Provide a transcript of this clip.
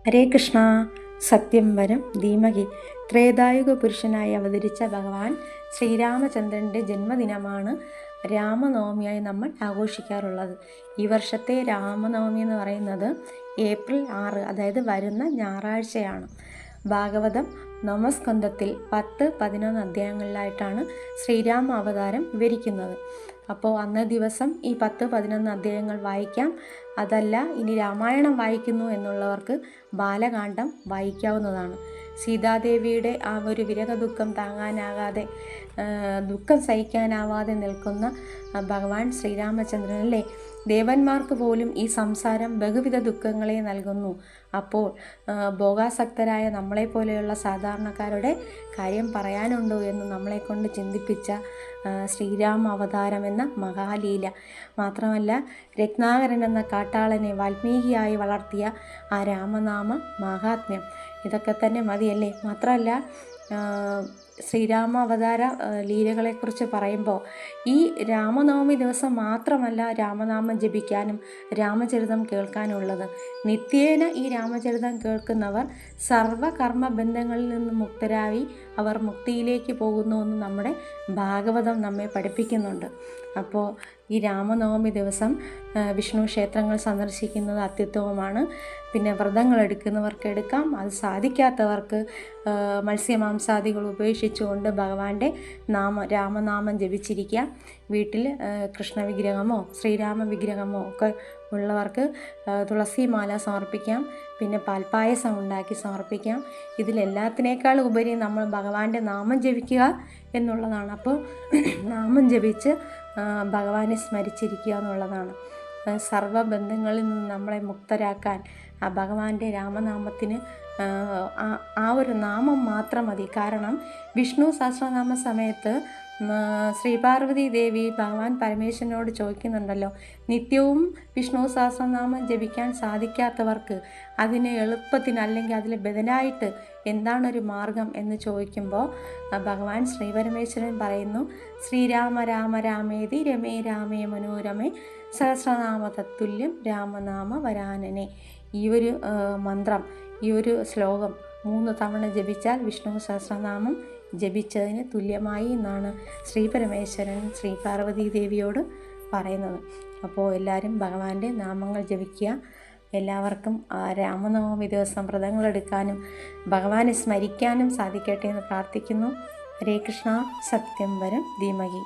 ഹരേ കൃഷ്ണ. സത്യം വരം ധീമഹി. ത്രേതായുഗ പുരുഷനായി അവതരിച്ച ഭഗവാൻ ശ്രീരാമചന്ദ്രൻ്റെ ജന്മദിനമാണ് രാമനവമിയായി നമ്മൾ ആഘോഷിക്കാറുള്ളത്. ഈ വർഷത്തെ രാമനവമി എന്ന് പറയുന്നത് ഏപ്രിൽ 6, അതായത് വരുന്ന ഞായറാഴ്ചയാണ്. ഭാഗവതം നവമസ്കന്ധത്തിൽ 10-11 അധ്യായങ്ങളിലായിട്ടാണ് ശ്രീരാമ അവതാരം വിവരിക്കുന്നത്. അപ്പോൾ അന്നേ ദിവസം ഈ 10-11 അധ്യായങ്ങൾ വായിക്കാം. അതല്ല ഇനി രാമായണം വായിക്കുന്നു എന്നുള്ളവർക്ക് ബാലകാണ്ഡം വായിക്കാവുന്നതാണ്. സീതാദേവിയുടെ ആ ഒരു വിരഹ ദുഃഖം താങ്ങാനാകാതെ, ദുഃഖം സഹിക്കാനാവാതെ നിൽക്കുന്ന ഭഗവാൻ ശ്രീരാമചന്ദ്രനല്ലേ. ദേവന്മാർക്ക് പോലും ഈ സംസാരം ബഹുവിധ ദുഃഖങ്ങളെ നൽകുന്നു. അപ്പോൾ ഭോഗാസക്തരായ നമ്മളെപ്പോലെയുള്ള സാധാരണക്കാരുടെ കാര്യം പറയാനുണ്ടോ എന്ന് നമ്മളെക്കൊണ്ട് ചിന്തിപ്പിച്ച ശ്രീരാമ അവതാരം എന്ന മഹാലീല. മാത്രമല്ല, രത്നാകരൻ എന്ന കാട്ടാളനെ വാൽമീകിയായി വളർത്തിയ ആ രാമനാമ മഹാത്മ്യം, ഇതൊക്കെ തന്നെ മതിയല്ലേ. മാത്രമല്ല, ശ്രീരാമ അവതാര ലീലകളെക്കുറിച്ച് പറയുമ്പോൾ ഈ രാമനവമി ദിവസം മാത്രമല്ല രാമനാമം ജപിക്കാനും രാമചരിതം കേൾക്കാനുള്ളത്. നിത്യേന ഈ രാമചരിതം കേൾക്കുന്നവർ സർവകർമ്മ ബന്ധങ്ങളിൽ നിന്ന് മുക്തരായി അവർ മുക്തിയിലേക്ക് പോകുന്നുവെന്ന് നമ്മുടെ ഭാഗവതം നമ്മെ പഠിപ്പിക്കുന്നുണ്ട്. അപ്പോൾ ഈ രാമനവമി ദിവസം വിഷ്ണു ക്ഷേത്രങ്ങൾ സന്ദർശിക്കുന്നത് അത്യുത്തമമാണ്. പിന്നെ വ്രതങ്ങൾ എടുക്കുന്നവർക്ക് എടുക്കാം. അത് സാധിക്കാത്തവർക്ക് മത്സ്യമാംസാദികൾ ഉപേക്ഷിച്ചുകൊണ്ട് ഭഗവാന്റെ രാമനാമം ജപിച്ചിരിക്കുക. വീട്ടിൽ കൃഷ്ണ വിഗ്രഹമോ ശ്രീരാമ വിഗ്രഹമോ ഒക്കെ ഉള്ളവർക്ക് തുളസിമാല സമർപ്പിക്കാം. പിന്നെ പാൽപ്പായസം ഉണ്ടാക്കി സമർപ്പിക്കാം. ഇതിലെല്ലാത്തിനേക്കാൾ ഉപരി നമ്മൾ ഭഗവാന്റെ നാമം ജപിക്കുക എന്നുള്ളതാണ്. അപ്പോൾ നാമം ജപിച്ച് ഭഗവാനെ സ്മരിച്ചിരിക്കുക എന്നുള്ളതാണ്. സർവബന്ധങ്ങളിൽ നിന്ന് നമ്മളെ മുക്തരാക്കാൻ ആ ഭഗവാന്റെ രാമനാമത്തിന് ആ ഒരു നാമം മാത്രം മതി. കാരണം വിഷ്ണു സഹസ്രനാമ സമയത്ത് ശ്രീപാർവതി ദേവി ഭഗവാൻ പരമേശ്വരനോട് ചോദിക്കുന്നുണ്ടല്ലോ, നിത്യവും വിഷ്ണു സഹസ്രനാമം ജപിക്കാൻ സാധിക്കാത്തവർക്ക് അതിന് എളുപ്പത്തിന് അല്ലെങ്കിൽ അതിൽ ബദലായിട്ട് എന്താണൊരു മാർഗം എന്ന് ചോദിക്കുമ്പോൾ ഭഗവാൻ ശ്രീപരമേശ്വരൻ പറയുന്നു, ശ്രീരാമ രാമ രാമേതി രമേ രാമേ മനോരമേ സഹസ്രനാമ തത്തുല്യം രാമനാമ വരാനനെ. ഈ ഒരു മന്ത്രം, ഈ ഒരു ശ്ലോകം 3 തവണ ജപിച്ചാൽ വിഷ്ണു സഹസ്രനാമം ജപിച്ചതിന് തുല്യമായി എന്നാണ് ശ്രീപരമേശ്വരൻ ശ്രീ പാർവതി ദേവിയോട് പറയുന്നത്. അപ്പോൾ എല്ലാവരും ഭഗവാന്റെ നാമങ്ങൾ ജപിക്കുക. എല്ലാവർക്കും രാമനവമി ദിവസം വ്രതങ്ങളെടുക്കാനും ഭഗവാനെ സ്മരിക്കാനും സാധിക്കട്ടെ എന്ന് പ്രാർത്ഥിക്കുന്നു. ഹരേ കൃഷ്ണ. സത്യം വരം ധീമഹി.